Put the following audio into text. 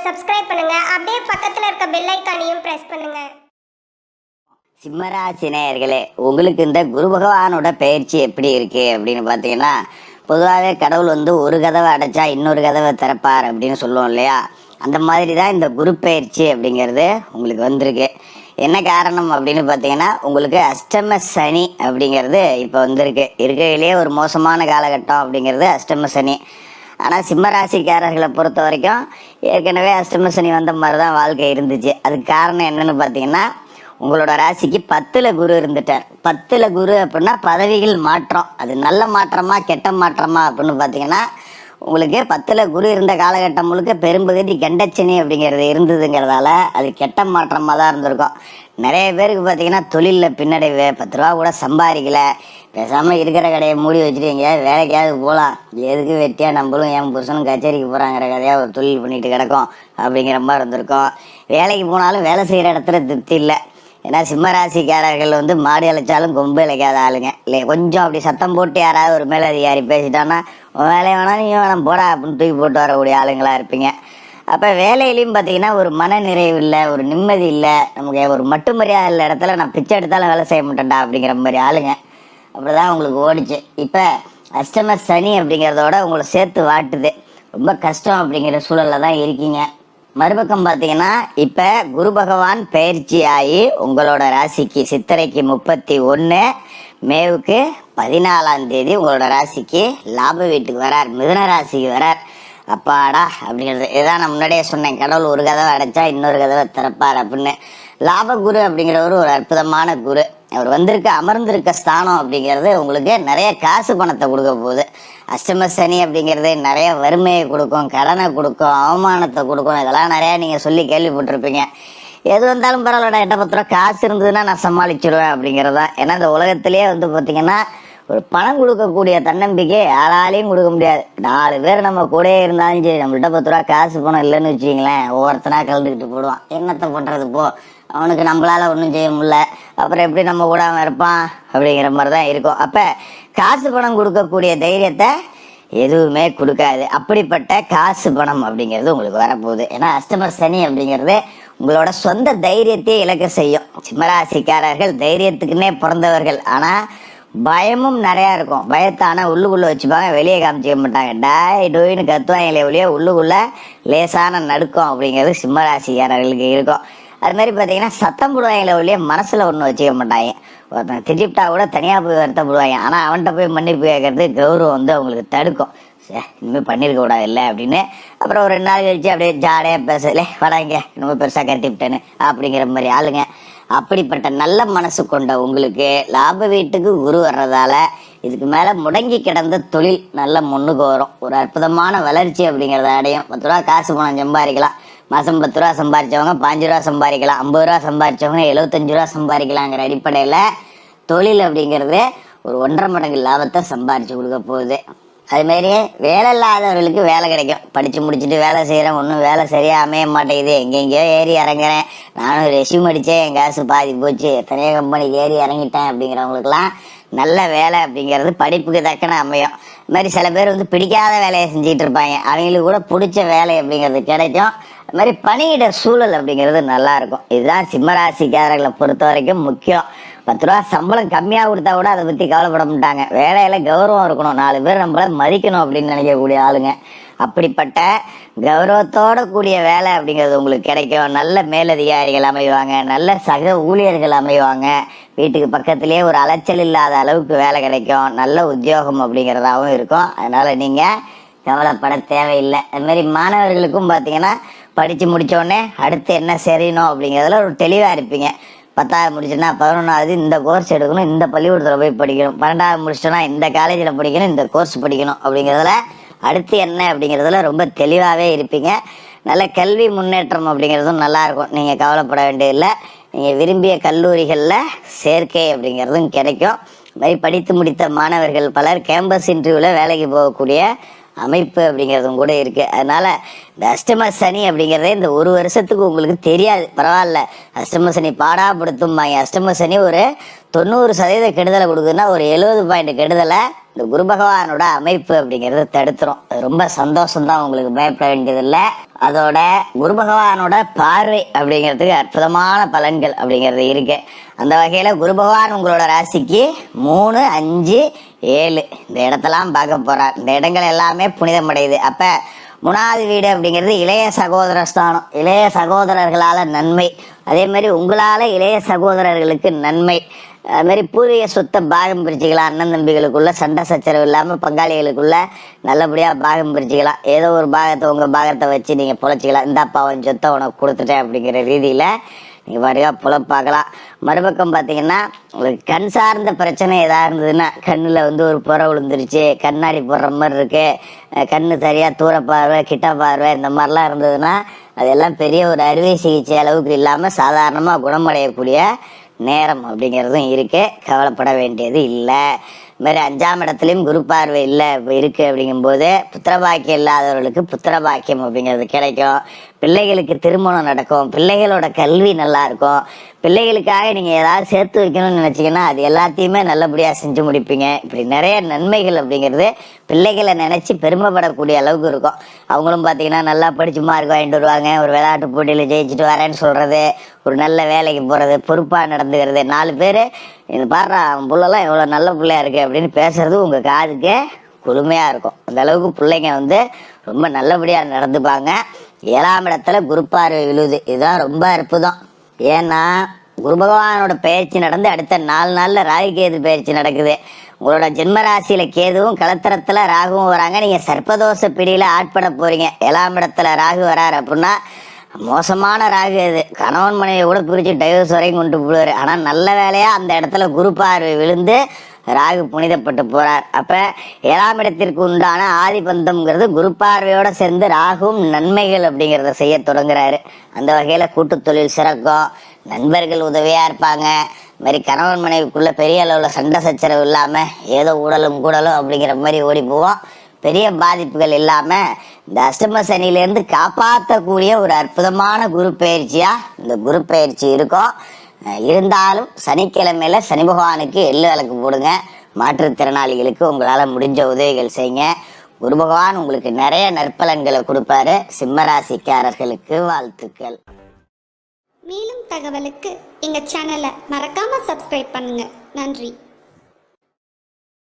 Subscribe பண்ணுங்க. அப்படியே பக்கத்துல இருக்க பெல் ஐகானையும் பிரஸ் பண்ணுங்க. சிம்மராசி நேயர்களே, உங்களுக்கு இந்த குரு பகவானோட பயிற்சி எப்படி இருக்கு அப்படின்னு பார்த்தீங்கன்னா, பொதுவாகவே கடவுள் ஒரு கதவை அடைச்சா இன்னொரு கதவை திறப்பார் அப்படின்னு சொல்லுவோம் இல்லையா? அந்த மாதிரி தான் இந்த குரு பயிற்சி அப்படிங்கிறது உங்களுக்கு வந்திருக்கு. என்ன காரணம் அப்படின்னு பார்த்தீங்கன்னா, உங்களுக்கு அஷ்டம சனி அப்படிங்கிறது இப்போ வந்திருக்கு. இருக்கையிலேயே ஒரு மோசமான காலகட்டம் அப்படிங்கிறது அஷ்டம சனி. ஆனால் சிம்மராசிக்காரர்களை பொறுத்த வரைக்கும் ஏற்கனவே அஷ்டம சனி வந்த மாதிரி தான் வாழ்க்கை இருந்துச்சு. அதுக்கு காரணம் என்னன்னு பார்த்தீங்கன்னா, உங்களோட ராசிக்கு 10ல் குரு இருந்துட்டார். 10ல் குரு அப்படின்னா பதவிகள் மாற்றம். அது நல்ல மாற்றமா கெட்ட மாற்றமா அப்படின்னு பார்த்தீங்கன்னா, உங்களுக்கு 10ல் குரு இருந்த காலகட்டம் முழுக்க பெரும்பகுதி கண்டச்சனி அப்படிங்கிறது இருந்ததுங்கிறதால அது கெட்ட மாற்றமாக தான் இருந்திருக்கும். நிறைய பேருக்கு பார்த்தீங்கன்னா தொழிலில் பின்னடைவு, 10 ரூபா கூட சம்பாதிக்கல, பேசாமல் இருக்கிற கடையை மூடி வச்சுட்டு எங்கேயாவது வேலைக்காவது போகலாம், எதுக்கு வெட்டியாக நம்மளும் என் புருஷனும் கச்சேரிக்கு போகிறாங்கிற கதையாக ஒரு தொழில் பண்ணிட்டு கிடக்கும் அப்படிங்கிற மாதிரி இருந்திருக்கும். வேலைக்கு போனாலும் வேலை செய்கிற இடத்துல திருப்தி இல்லை. ஏன்னா சிம்மராசிக்காரர்கள் மாடு இழைச்சாலும் கொம்பு இழைக்காத ஆளுங்க இல்லை. கொஞ்சம் அப்படி சத்தம் போட்டு யாராவது ஒரு மேலதிகாரி பேசிட்டான்னா உன் வேலையை வேணா நீ வேணாம் போடா அப்படின்னு தூக்கி போட்டு வரக்கூடிய ஆளுங்களாக இருப்பீங்க. அப்போ வேலையிலையும் பார்த்தீங்கன்னா ஒரு மன நிறைவு இல்லை, ஒரு நிம்மதி இல்லை, நமக்கு ஒரு மட்டுமரியாதை இல்லை இடத்துல நான் பிச்சை எடுத்தாலும் வேலை செய்ய மாட்டேன்டா அப்படிங்கிற மாதிரி ஆளுங்க. அப்படிதான் உங்களுக்கு ஓடிச்சு. இப்போ அஷ்டம சனி அப்படிங்கிறதோட உங்களை சேர்த்து வாட்டுது. ரொம்ப கஷ்டம் அப்படிங்கிற சூழலில் தான் இருக்கீங்க. மறுபக்கம் பார்த்தீங்கன்னா, இப்போ குரு பகவான் பயிற்சி ஆகி உங்களோட ராசிக்கு சித்திரைக்கு 31, மேவுக்கு 14ஆம் தேதி உங்களோட ராசிக்கு லாப வீட்டுக்கு வரார், மிதுன ராசிக்கு வரார். அப்பாடா அப்படிங்கிறது இதான் நான் முன்னாடியே சொன்னேன், கடவுள் ஒரு கதவை அடைச்சா இன்னொரு கதவை திறப்பார் அப்படின்னு. லாப குரு அப்படிங்கிறவர் ஒரு அற்புதமான குரு. அவர் அமர்ந்திருக்க ஸ்தானம் அப்படிங்கிறது உங்களுக்கு நிறைய காசு பணத்தை கொடுக்க போகுது. அஷ்டம சனி அப்படிங்கிறது நிறைய வறுமையை கொடுக்கும், கடனை கொடுக்கும், அவமானத்தை கொடுக்கும். இதெல்லாம் நிறையா நீங்கள் சொல்லி கேள்விப்பட்டிருப்பீங்க. எது வந்தாலும் பரவாயில்ல, என்கிட்ட 10 ரூபா காசு இருந்ததுன்னா நான் சமாளிச்சிடுவேன் அப்படிங்கிறதான். ஏன்னா இந்த உலகத்திலேயே பார்த்தீங்கன்னா ஒரு பணம் கொடுக்கக்கூடிய தன்னம்பிக்கை யாராலையும் கொடுக்க முடியாது. 4 பேர் நம்ம கூடயே இருந்தாலும் சரி, நம்மள்கிட்ட 10 ரூபா காசு பணம் இல்லைன்னு வச்சுக்கிங்களேன், ஒவ்வொருத்தனா கலந்துக்கிட்டு போடுவான். என்னத்தை பண்ணுறது போ, அவனுக்கு நம்மளால ஒன்றும் செய்ய முடியல, அப்புறம் எப்படி நம்ம கூட அவன் இருப்பான் அப்படிங்கிற மாதிரி தான் இருக்கும். அப்போ காசு பணம் கொடுக்கக்கூடிய தைரியத்தை எதுவுமே கொடுக்காது. அப்படிப்பட்ட காசு பணம் அப்படிங்கிறது உங்களுக்கு வரப்போகுது. ஏன்னா அஷ்டம சனி அப்படிங்கிறது உங்களோட சொந்த தைரியத்தையே இழக்க செய்யும். சிம்மராசிக்காரர்கள் தைரியத்துக்குன்னே பிறந்தவர்கள். ஆனால் பயமும் நிறையா இருக்கும். பயத்தான உள்ளுக்குள்ளே வச்சுப்பாங்க, வெளியே காமிச்சிக்க மாட்டாங்க. டாய் டோயின்னு கத்துவாங்களே ஒழிய உள்ளுக்குள்ளே லேசான நடுக்கம் அப்படிங்கிறது சிம்மராசிக்காரர்களுக்கு இருக்கும். அது மாதிரி பார்த்தீங்கன்னா சத்தம் போடுவாங்களே ஒழிய மனசில் ஒன்றும் வச்சுக்க மாட்டாங்க. ஒருத்தன் திட்டிப்டா கூட தனியாக போய் வருத்தப்படுவாங்க. ஆனால் அவன்கிட்ட போய் மன்னிப்பு கேட்கறது கௌரவம் அவங்களுக்கு தடுக்கும். இனிமேல் பண்ணியிருக்க கூடாது இல்லை அப்படின்னு. அப்புறம் ஒரு 2 நாள் கழிச்சு அப்படியே ஜாலியாக பேசலே வராங்க, இன்னும் பெருசாக கட்டிவிட்டேன்னு அப்படிங்கிற மாதிரி ஆளுங்க. அப்படிப்பட்ட நல்ல மனசு கொண்ட உங்களுக்கு லாப வீட்டுக்கு குரு வர்றதால இதுக்கு மேலே முடங்கி கிடந்த தொழில் நல்ல முன்னுக்கு வரும். ஒரு அற்புதமான வளர்ச்சி அப்படிங்கிறத அடையும். 10 ரூபா காசு பணம் சம்பாதிக்கலாம். மாதம் 10 ரூபா சம்பாதிச்சவங்க 5 ரூபா சம்பாதிக்கலாம், 50 ரூபா சம்பாதிச்சவங்க 75 ரூபா சம்பாதிக்கலாங்கிற அடிப்படையில் தொழில் அப்படிங்கிறது ஒரு 1.5 மடங்கு லாபத்தை சம்பாதிச்சு கொடுக்க போகுது. அதுமாரி வேலை இல்லாதவர்களுக்கு வேலை கிடைக்கும். படித்து முடிச்சுட்டு வேலை செய்கிறேன், ஒன்றும் வேலை சரியாக அமைய மாட்டேங்குது, எங்கெங்கேயோ ஏறி இறங்குறேன், நானும் ரெஷ்யூம் அடித்தேன், என் காசு பாதி போச்சு, எத்தனையோ கம்பெனிக்கு ஏறி இறங்கிட்டேன் அப்படிங்கிறவங்களுக்குலாம் நல்ல வேலை அப்படிங்கிறது படிப்புக்கு தக்கன அமையும். இது மாதிரி சில பேர் பிடிக்காத வேலையை செஞ்சுட்டு இருப்பாங்க, அவங்களுக்கு கூட பிடிச்ச வேலை அப்படிங்கிறது கிடைக்கும். அது மாதிரி பணியிட சூழல் அப்படிங்கிறது நல்லா இருக்கும். இதுதான் சிம்மராசிக்காரர்களை பொறுத்த வரைக்கும் முக்கியம். 10 ரூபா சம்பளம் கம்மியாக கொடுத்தா கூட அதை பற்றி கவலைப்பட மாட்டாங்க. வேலையில கௌரவம் இருக்கணும், 4 பேர் நம்மளை மதிக்கணும் அப்படின்னு நினைக்கக்கூடிய ஆளுங்க. அப்படிப்பட்ட கௌரவத்தோட கூடிய வேலை அப்படிங்கிறது உங்களுக்கு கிடைக்கும். நல்ல மேலதிகாரிகள் அமைவாங்க, நல்ல சக ஊழியர்கள் அமைவாங்க, வீட்டுக்கு பக்கத்திலேயே ஒரு அலைச்சல் இல்லாத அளவுக்கு வேலை கிடைக்கும், நல்ல உத்தியோகம் அப்படிங்கிறதாகவும் இருக்கும். அதனால நீங்கள் கவலைப்பட தேவையில்லை. அது மாதிரி மாணவர்களுக்கும் பார்த்தீங்கன்னா படித்து முடித்தோடனே அடுத்து என்ன செய்யணும் அப்படிங்கிறதுல ஒரு தெளிவாக இருப்பீங்க. 10வது முடிச்சுன்னா 11வது இந்த கோர்ஸ் எடுக்கணும், இந்த பள்ளிக்கூடத்தில் போய் படிக்கணும், 12வது முடிச்சிட்டோன்னா இந்த காலேஜில் படிக்கணும், இந்த கோர்ஸ் படிக்கணும் அப்படிங்கிறதுல அடுத்து என்ன அப்படிங்கிறதுல ரொம்ப தெளிவாகவே இருப்பீங்க. நல்ல கல்வி முன்னேற்றம் அப்படிங்கிறதும் நல்லாயிருக்கும். நீங்கள் கவலைப்பட வேண்டியதில்லை. நீங்கள் விரும்பிய கல்லூரிகளில் சேர்க்கை அப்படிங்கிறதும் கிடைக்கும். இது மாதிரி படித்து முடித்த மாணவர்கள் பலர் கேம்பஸ் இன்டர்வியூவில் வேலைக்கு போகக்கூடிய அமைப்பு அப்படிங்கிறதும் கூட இருக்குது. அதனால் இந்த அஷ்டம சனி அப்படிங்கிறதே இந்த 1 வருஷத்துக்கு உங்களுக்கு தெரியாது, பரவாயில்ல. அஷ்டம சனி பாடாப்படுத்தும்பாங்க. அஷ்டம சனி ஒரு 90% கெடுதலை கொடுக்குதுன்னா ஒரு 70 கெடுதலை இந்த குரு பகவானோட அமைப்பு அப்படிங்கிறது தடுத்துரும். அது ரொம்ப சந்தோஷம்தான், உங்களுக்கு பயப்பட வேண்டியதில்லை. அதோட குரு பகவானோட பார்வை அப்படிங்கிறதுக்கு அற்புதமான பலன்கள் அப்படிங்கிறது இருக்கு. அந்த வகையில குரு பகவான் உங்களோட ராசிக்கு 3, 5, 7 இந்த இடத்தெல்லாம் பார்க்க போறார். இந்த இடங்கள் எல்லாமே புனிதமடையுது. அப்ப 3வது வீடு அப்படிங்கிறது இளைய சகோதர ஸ்தானம். இளைய சகோதரர்களால நன்மை, அதே மாதிரி உங்களால இளைய சகோதரர்களுக்கு நன்மை. அது மாதிரி பூர்வீக சொத்தை பாகம் பிரிச்சுக்கலாம். அண்ணன் தம்பிகளுக்குள்ள சண்டை சச்சரவு இல்லாமல் பங்காளிகளுக்குள்ள நல்லபடியாக பாகம் பிரிச்சுக்கலாம். ஏதோ ஒரு பாகத்தை உங்கள் பாகத்தை வச்சு நீங்கள் பொழைச்சிக்கலாம். இந்த அப்பாவன் சொத்தை உனக்கு கொடுத்துட்டேன் அப்படிங்கிற ரீதியில் நீங்கள் வரையாக பொழைப்பாக்கலாம். மறுபக்கம் பார்த்தீங்கன்னா உங்களுக்கு கண் சார்ந்த பிரச்சனை எதாக இருந்ததுன்னா, கண்ணில் வந்து ஒரு புற விழுந்துருச்சு, கண்ணாடி போடுற மாதிரி இருக்கு, கண்ணு சரியாக தூர பார்வை கிட்ட பார்வை இந்த மாதிரிலாம் இருந்ததுன்னா அதெல்லாம் பெரிய ஒரு அறுவை சிகிச்சை அளவுக்கு இல்லாமல் சாதாரணமாக குணமடையக்கூடிய நேரம் அப்படிங்கிறதும் இருக்கு. கவலைப்பட வேண்டியது இல்லை. இது மாதிரி 5ஆம் இடத்துலையும் குரு பார்வை இல்லை இருக்கு. அப்படிங்கும்போது புத்திரபாக்கியம் இல்லாதவர்களுக்கு புத்திரபாக்கியம் அப்படிங்கிறது கிடைக்கும். பிள்ளைகளுக்கு திருமணம் நடக்கும். பிள்ளைகளோட கல்வி நல்லா இருக்கும். பிள்ளைகளுக்காக நீங்கள் ஏதாவது சேர்த்து வைக்கணும்னு நினச்சிங்கன்னா அது எல்லாத்தையுமே நல்லபடியாக செஞ்சு முடிப்பீங்க. இப்படி நிறைய நன்மைகள் அப்படிங்கிறது பிள்ளைகளை நினச்சி பெருமைப்படக்கூடிய அளவுக்கு இருக்கும். அவங்களும் பார்த்தீங்கன்னா நல்லா படிச்சு மார்க் வாங்கிட்டு வருவாங்க. ஒரு விளையாட்டு போட்டியில் ஜெயிச்சுட்டு வரேன்னு சொல்கிறது, ஒரு நல்ல வேலைக்கு போகிறது, பொறுப்பாக நடந்துக்கிறது, 4 பேர் இது பாடுறா அவன் புள்ளெல்லாம் எவ்வளோ நல்ல பிள்ளையா இருக்கு அப்படின்னு பேசுறது உங்கள் காதுக்கு குளுமையாக இருக்கும். அந்த அளவுக்கு பிள்ளைங்க வந்து ரொம்ப நல்லபடியாக நடந்துப்பாங்க. 7ஆம் இடத்துல குரு பார்வை விழுது. இதுதான் ரொம்ப அற்புதம். ஏன்னா குரு பகவானோட பயிற்சி நடந்து அடுத்த 4 நாளில் ராகு கேது பயிற்சி நடக்குது. உங்களோட ஜென்ம ராசியில கேதுவும் களத்திரத்துல ராகுவும் வராங்க. நீங்க சர்ப்பதோஷ பிடியில ஆட்பட போறீங்க. 7ஆம் இடத்துல ராகு வராரு அப்படின்னா மோசமான ராகு அது. கணவன் மனைவியை கூட பிரிச்சு டைவர்ஸ் வரையும் கொண்டு போடுவாரு. ஆனா நல்ல வேலையா அந்த இடத்துல குரு பார்வை விழுந்து ராகு புனிதப்பட்டு போறார். அப்ப 7ஆம் இடத்திற்கு உண்டான ஆதிபந்தம்ங்கிறது குரு பார்வையோட சேர்ந்து ராகுவும் நன்மைகள் அப்படிங்கிறத செய்ய தொடங்குறாரு. அந்த வகையில கூட்டு தொழில் சிறக்கும். நண்பர்கள் உதவியா இருப்பாங்க. இது மாதிரி கணவன் மனைவிக்குள்ள பெரிய அளவுல சண்டை சச்சரவு இல்லாம ஏதோ ஊடலும் கூடலும் அப்படிங்கிற மாதிரி ஓடி போவோம். பெரிய பாதிப்புகள் இல்லாம இந்த அஷ்டம சனியிலேருந்து காப்பாற்றக்கூடிய ஒரு அற்புதமான குரு பயிற்சியா இந்த குரு பயிற்சி இருக்கும். இருந்தாலும் சனிக்கிழமையில சனி பகவானுக்கு எள்ளு விளக்கு போடுங்க. மாற்றுத்திறனாளிகளுக்கு உங்களால் முடிஞ்ச உதவிகள் செய்யுங்க. குரு பகவான் உங்களுக்கு நிறைய நற்பலன்களை கொடுப்பாரு. சிம்மராசிக்காரர்களுக்கு வாழ்த்துக்கள். மேலும் தகவலுக்கு எங்க சேனலை மறக்காம சப்ஸ்கிரைப் பண்ணுங்க. நன்றி.